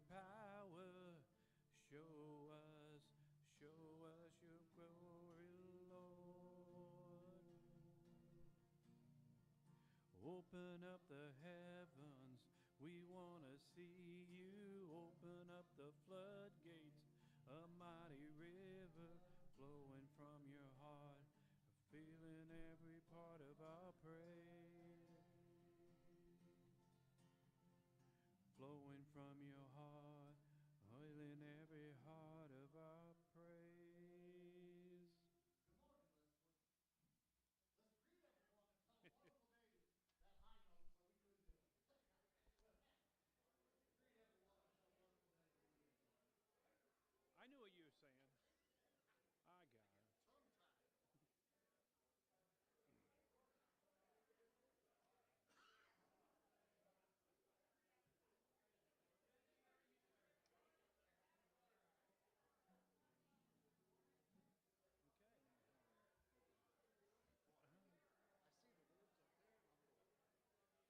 power. Show us your glory, Lord. Open up the heavens, we want to see you. Open up the floodgates, a mighty river flowing from your heart, filling every part of our praise. Flowing from your heart, filling every heart of our praise. Good morning, Leslie. Let's greet everyone and tell them wonderful day that high note so we couldn't do it. Greet everyone and tell them wonderful day that we enjoy. I knew what you were saying. I got it. Tongue tied.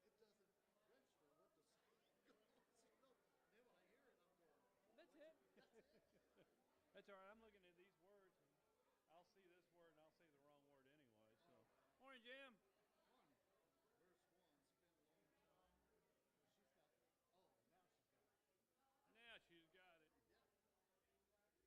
Okay. I see the words up there and I'm going, it doesn't register what the song goes. You know? And then when I hear it, I'm going, That's it. That's all right. I'm looking at these words, and I'll see this word, and I'll say the wrong word anyway. So, morning, Jim. one, verse 1, spend a long time. Well, she's got, oh, now she's got it. Now she's got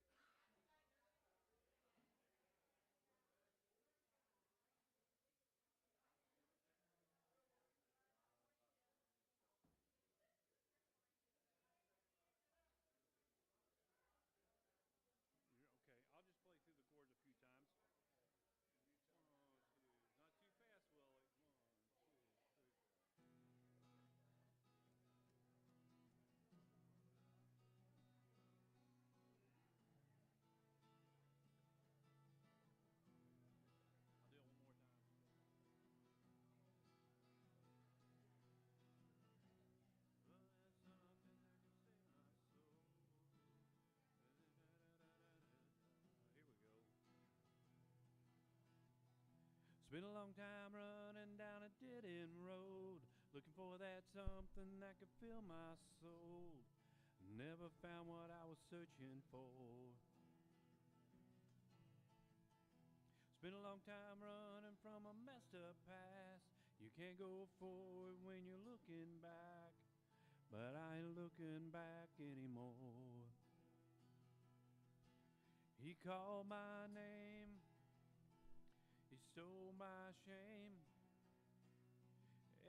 it. Yeah. Okay, I'll just play through the chords a few times. You tell me. 1, 2, not too fast, Willie. 1, 2, 3. I'll do it one more time. Well, there's something that can save my soul. Here we go. It's been a long time running down a dead-end road, looking for that something that could fill my soul. Never found what I was searching for. It's been a long time running from a messed up past. You can't go forward when you're looking back, but I ain't looking back anymore. He called my name, he stole my shame.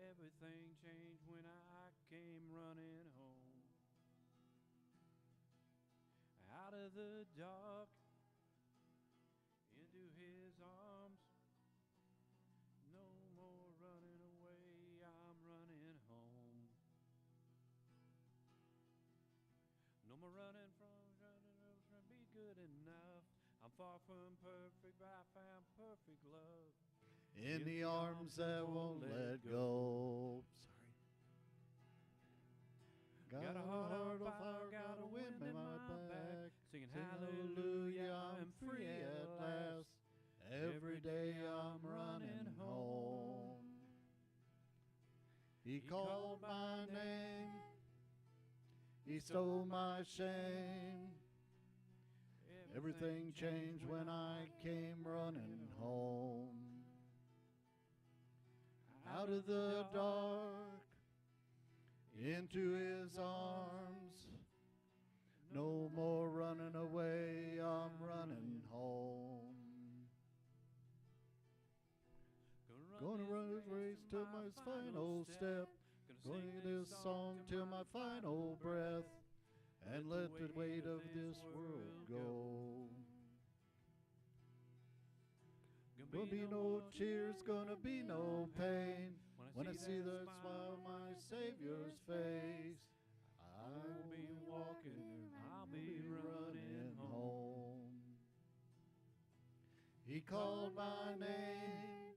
Everything changed when I came running home. Out of the dark, into his arms. No more running away, I'm running home. No more running from be good enough. I'm far from perfect, but I found perfect love. In the arms that won't let go. Sorry. Got a heart of fire, got a wind in my back. Singing hallelujah, I'm free at last. Every day I'm running home. He called my name, he stole my shame. Everything changed when I came running home. Out of the dark, into his arms. No more running away, I'm running home. Gonna run this race till my final step. Gonna sing this song till my final breath. And let the weight of this world go. Gonna be no tears, gonna be no pain. When I see the smile on my Savior's face, I'll be walking and I'll be running home. He called my name,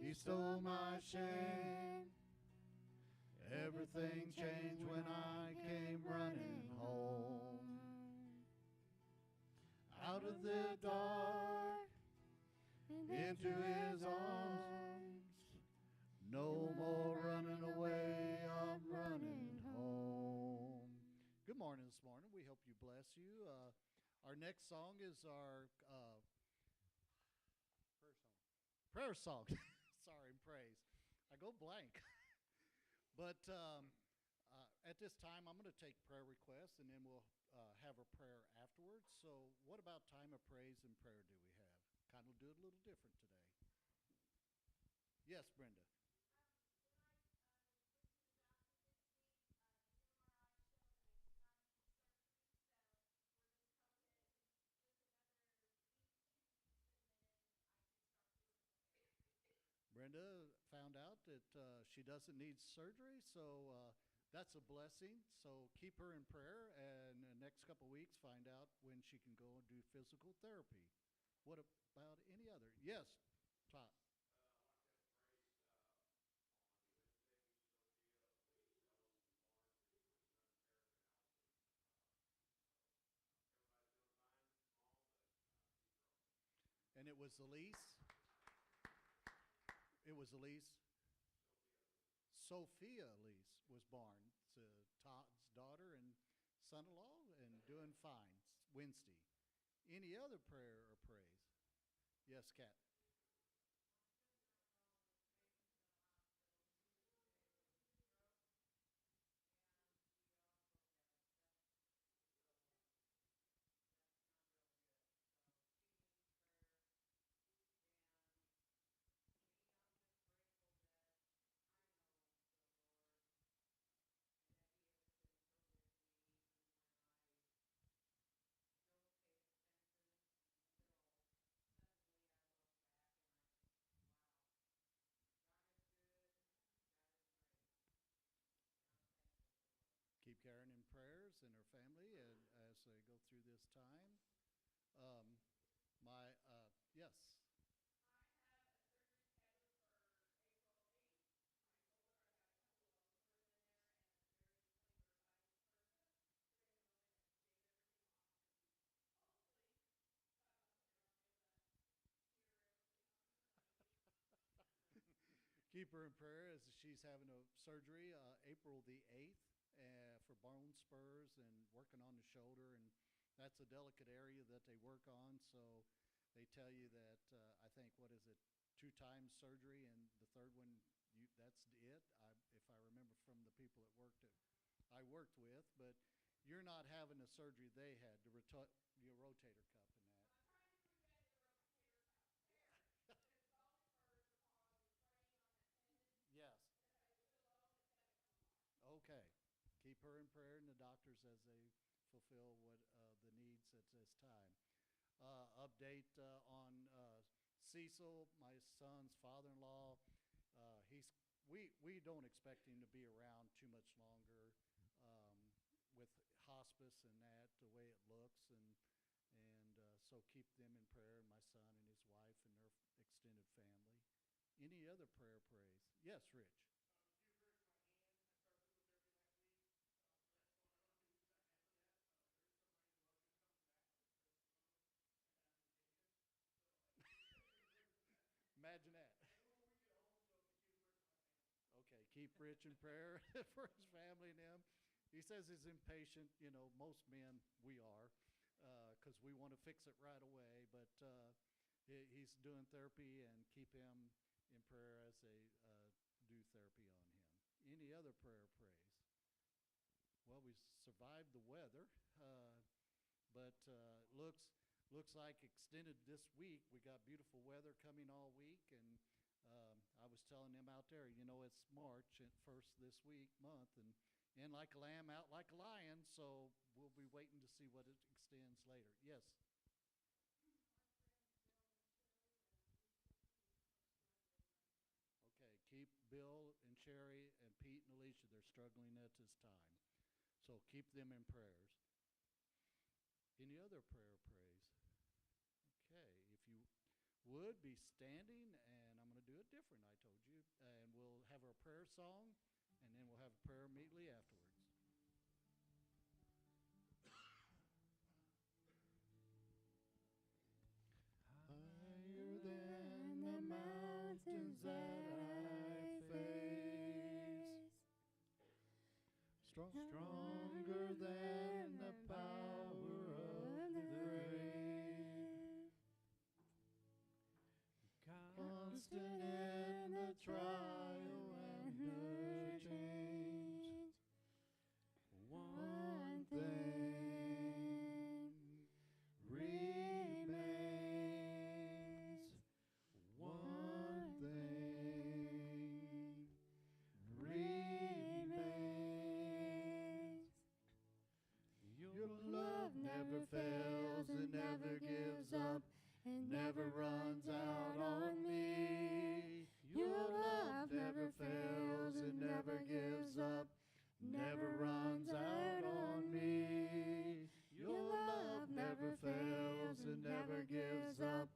he stole my shame. Everything changed when I came running home. Out of the dark, into his arms. No more running away, I'm running home. morning this morning. We hope you bless you. Our next song is our prayer song. Sorry, praise. I go blank. But at this time, I'm going to take prayer requests, and then we'll have a prayer afterwards. So what about time of praise and prayer do we have? Kind of do it a little different today. Yes, Brenda. Brenda found out that she doesn't need surgery, so that's a blessing. So keep her in prayer, and the next couple of weeks, find out when she can go and do physical therapy. What about any other? Yes, Todd. And it was Elise. It was Elise. Sophia Elise was born to Todd's daughter and son-in-law, and doing fine. Wednesday. Any other prayer or praise? Yes, Kat. Keep Karen in prayers and her family as they go through this time. Yes. Keep her in prayer as she's having a surgery April the 8th for bone spurs and working on the shoulder. And that's a delicate area that they work on. So they tell you that, I think, what is it, 2 times surgery, and the third one, that's it, if I remember from the people that I worked with. But you're not having the surgery they had, the rotator cuff and that. Yes. Okay. Keep her in prayer and the doctors as they fulfill what the needs at this time. Update on Cecil, my son's father-in-law. We don't expect him to be around too much longer with hospice and that, the way it looks, and so keep them in prayer, my son and his wife and their extended family. Any other prayer praise? Yes, Rich. Imagine that. Okay, keep Rich in prayer for his family and him. He says he's impatient. Most men, we are, because we want to fix it right away. But he's doing therapy, and keep him in prayer as they do therapy on him. Any other prayer praise? Well, we survived the weather, but looks like extended this week. We got beautiful weather coming all week, and I was telling them out there, it's March first this month, and in like a lamb, out like a lion. So we'll be waiting to see what it extends later. Yes. Okay, keep Bill and Sherry and Pete and Alicia. They're struggling at this time, so keep them in prayers. Any other prayer praise? Okay, if you would be standing, and I'm going to do it different, I told you, and we'll have our prayer song, and then we'll have a prayer immediately afterwards. Higher than the mountains that I face, stronger than power of the grave. Constant in the trial and the change. One thing remains. One thing remains. Your love never fails and never gives up and never runs out on me. Your love never fails and never gives up, never runs out on me. Your love never fails and never gives up,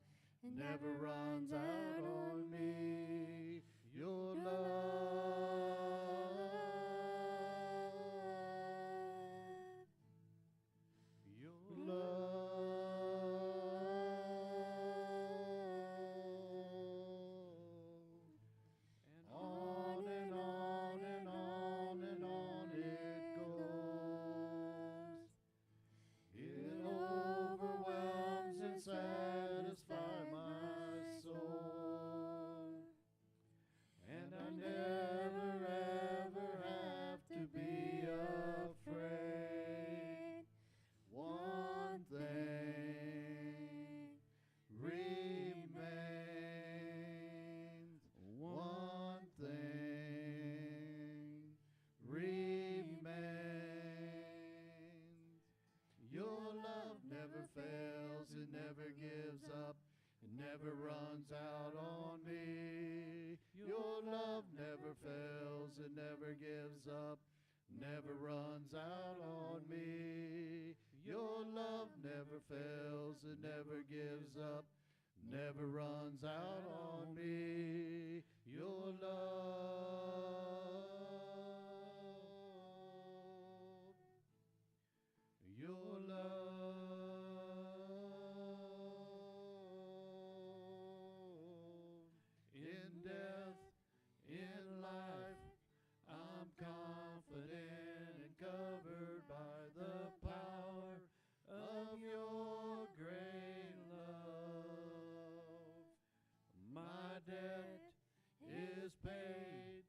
and never runs out on me. Your love, your love, and on and on and on and on it goes. It overwhelms and satisfies my soul. And I never ever have to be afraid. One thing remains. One thing remains. Your love never fails, it never gives up, it never runs out on me. Your love never fails, it never gives up, never runs out on me. Your love never fails, it never gives up, never runs out on me. Your love, in death, in life, I'm confident and covered by the power of your great love. My debt is paid.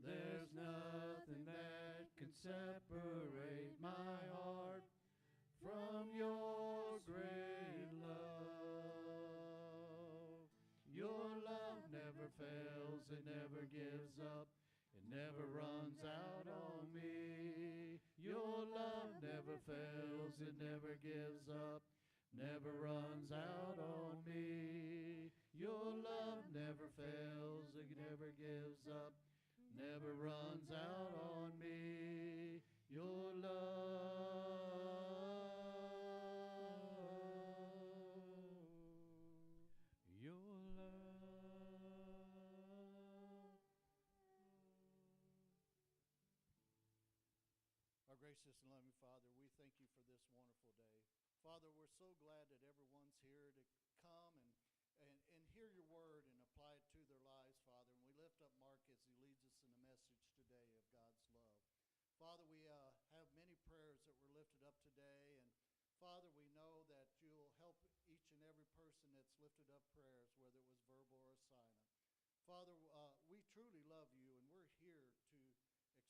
There's nothing that can separate my heart from your great love. Your love never fails, it never gives up, it never runs out on me. Your love never fails, it never gives up, never runs out on me. Your love never fails, it never gives up, never runs out on me. Your Our gracious and loving Father, we thank you for this wonderful day. Father, we're so glad that everyone's here to come and hear your word and apply it to their lives, Father. And we lift up Mark as he leads us in the message today of God's love. Father, we have many prayers that were lifted up today. And Father, we know that you'll help each and every person that's lifted up prayers, whether it was verbal or silent. Father, we truly love you, and we're here to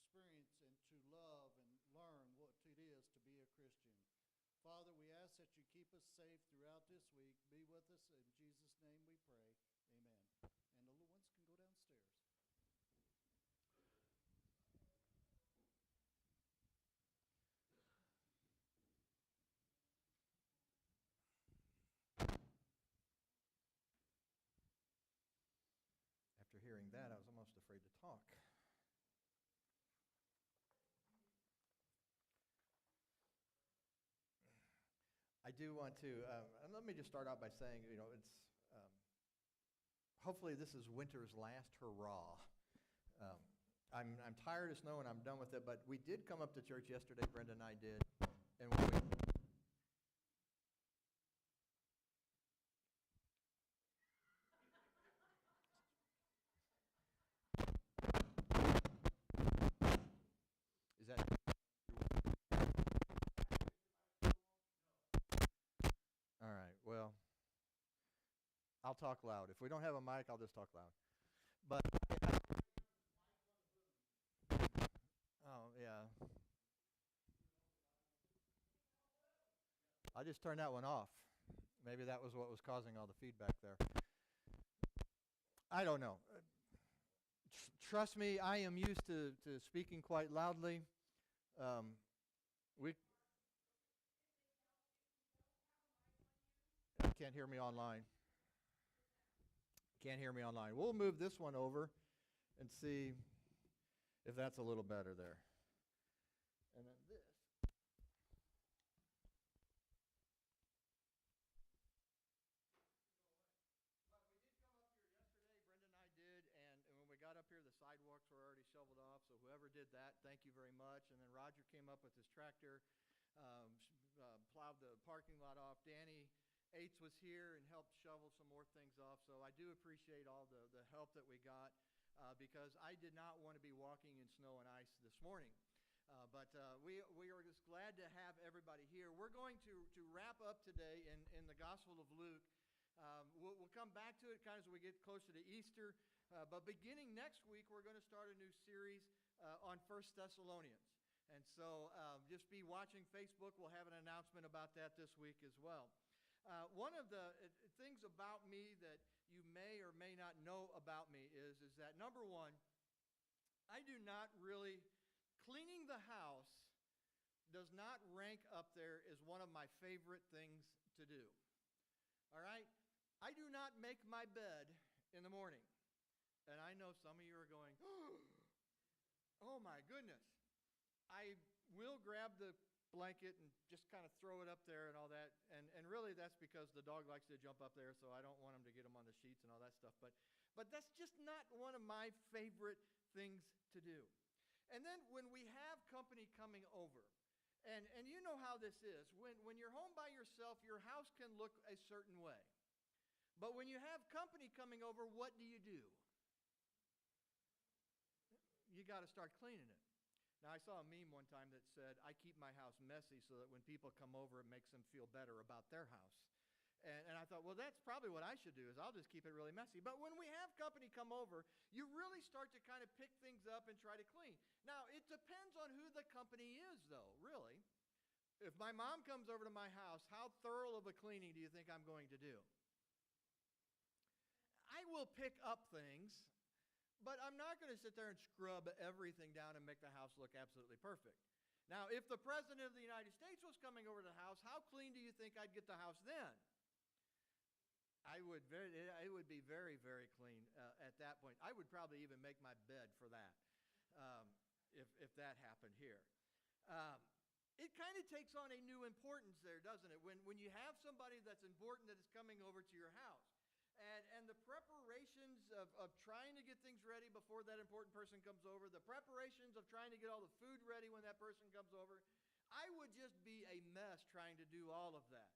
experience and to love and learn what it is to be a Christian. Father, we ask that you keep us safe throughout this week. Be with us. In Jesus' name we pray. Amen. And the little ones can go downstairs. After hearing that, I was almost afraid to talk. I do want to, and let me just start out by saying, it's hopefully this is winter's last hurrah. I'm tired of snow and I'm done with it, but we did come up to church yesterday, Brenda and I did, and when we is that I'll talk loud. If we don't have a mic, I'll just talk loud. But oh yeah, I just turned that one off. Maybe that was what was causing all the feedback there. I don't know. Trust me, I am used to speaking quite loudly. We can't hear me online. Can't hear me online. We'll move this one over and see if that's a little better there. And then this. When we got up here, the sidewalks were already shoveled off, so whoever did that, thank you very much. And then Roger came up with his tractor, plowed the parking lot off. Danny Ates was here and helped shovel some more things off, so I do appreciate all the help that we got because I did not want to be walking in snow and ice this morning. But we are just glad to have everybody here. We're going to wrap up today in the Gospel of Luke. We'll come back to it kind of as we get closer to Easter. But beginning next week, we're going to start a new series on 1 Thessalonians. And so just be watching Facebook. We'll have an announcement about that this week as well. One of the things about me that you may or may not know about me is that, number one, I do not really, cleaning the house does not rank up there as one of my favorite things to do. All right? I do not make my bed in the morning. And I know some of you are going, oh my goodness. I will grab the blanket and just kind of throw it up there and all that. And really that's because the dog likes to jump up there, so I don't want him to get him on the sheets and all that stuff. But that's just not one of my favorite things to do. And then when we have company coming over, and you know how this is. When you're home by yourself, your house can look a certain way. But when you have company coming over, what do? You got to start cleaning it. Now, I saw a meme one time that said, I keep my house messy so that when people come over, it makes them feel better about their house. And I thought, well, that's probably what I should do, is I'll just keep it really messy. But when we have company come over, you really start to kind of pick things up and try to clean. Now, it depends on who the company is, though, really. If my mom comes over to my house, how thorough of a cleaning do you think I'm going to do? I will pick up things, but I'm not going to sit there and scrub everything down and make the house look absolutely perfect. Now, if the President of the United States was coming over to the house, how clean do you think I'd get the house then? It would be very, very clean at that point. I would probably even make my bed for that if that happened here. It kind of takes on a new importance there, doesn't it? When you have somebody that's important that is coming over to your house. And the preparations of trying to get things ready before that important person comes over, the preparations of trying to get all the food ready when that person comes over, I would just be a mess trying to do all of that.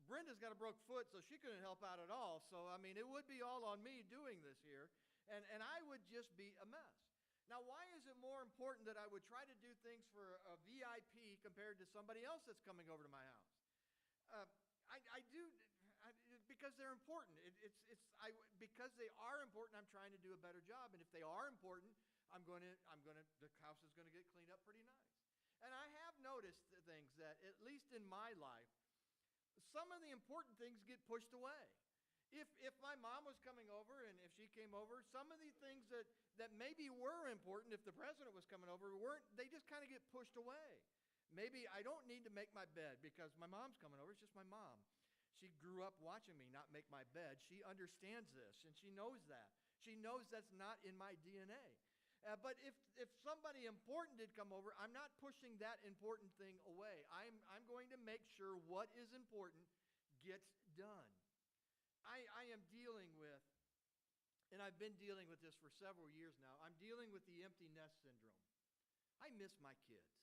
Brenda's got a broke foot, so she couldn't help out at all. So, I mean, it would be all on me doing this here. And I would just be a mess. Now, why is it more important that I would try to do things for a VIP compared to somebody else that's coming over to my house? Because they're important. Because they are important, I'm trying to do a better job. And if they are important, the house is going to get cleaned up pretty nice. And I have noticed things that, at least in my life, some of the important things get pushed away. If my mom was coming over and if she came over, some of the things that maybe were important, if the president was coming over, they just kind of get pushed away. Maybe I don't need to make my bed because my mom's coming over. It's just my mom. She grew up watching me not make my bed. She understands this, and she knows that. She knows that's not in my DNA. But if somebody important did come over, I'm not pushing that important thing away. I'm going to make sure what is important gets done. I am dealing with, and I've been dealing with this for several years now, I'm dealing with the empty nest syndrome. I miss my kids.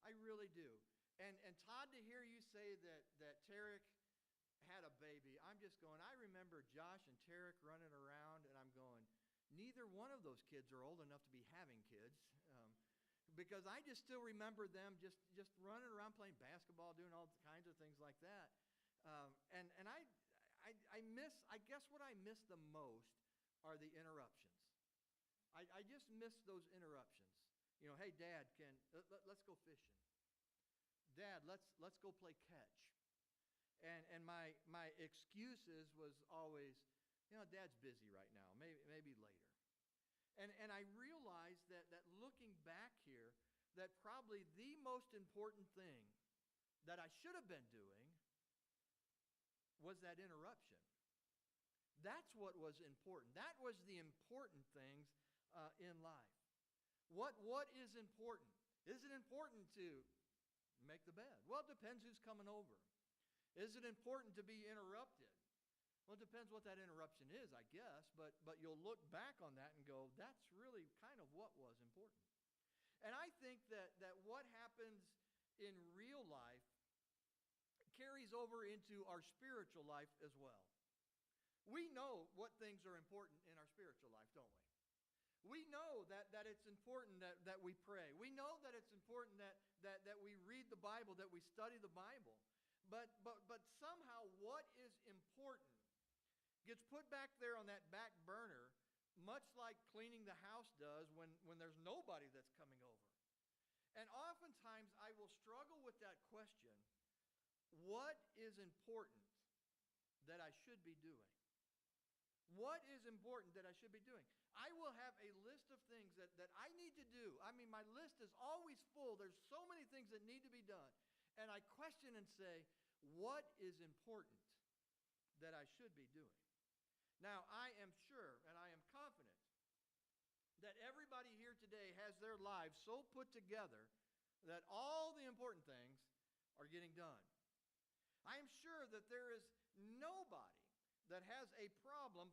I really do. And Todd, to hear you say that Tarek had a baby, I'm just going, I remember Josh and Tarek running around, and I'm going, neither one of those kids are old enough to be having kids, because I just still remember them just running around playing basketball, doing all kinds of things like that. And I guess what I miss the most are the interruptions. I just miss those interruptions. Hey, Dad, let's go fishing. Dad, let's go play catch. And my excuses was always, Dad's busy right now. Maybe later. And I realized that looking back here, that probably the most important thing that I should have been doing was that interruption. That's what was important. That was the important things in life. What is important? Is it important to make the bed? Well, it depends who's coming over. Is it important to be interrupted? Well, it depends what that interruption is, I guess, but you'll look back on that and go, that's really kind of what was important. And I think that what happens in real life carries over into our spiritual life as well. We know what things are important in our spiritual life, don't we? We know that it's important that we pray. We know that it's important that we read the Bible, that we study the Bible. But somehow what is important gets put back there on that back burner, much like cleaning the house does when there's nobody that's coming over. And oftentimes I will struggle with that question, what is important that I should be doing? What is important that I should be doing? I will have a list of things that I need to do. I mean, my list is always full. There's so many things that need to be done. And I question and say, what is important that I should be doing? Now, I am sure and I am confident that everybody here today has their lives so put together that all the important things are getting done. I am sure that there is nobody that has a problem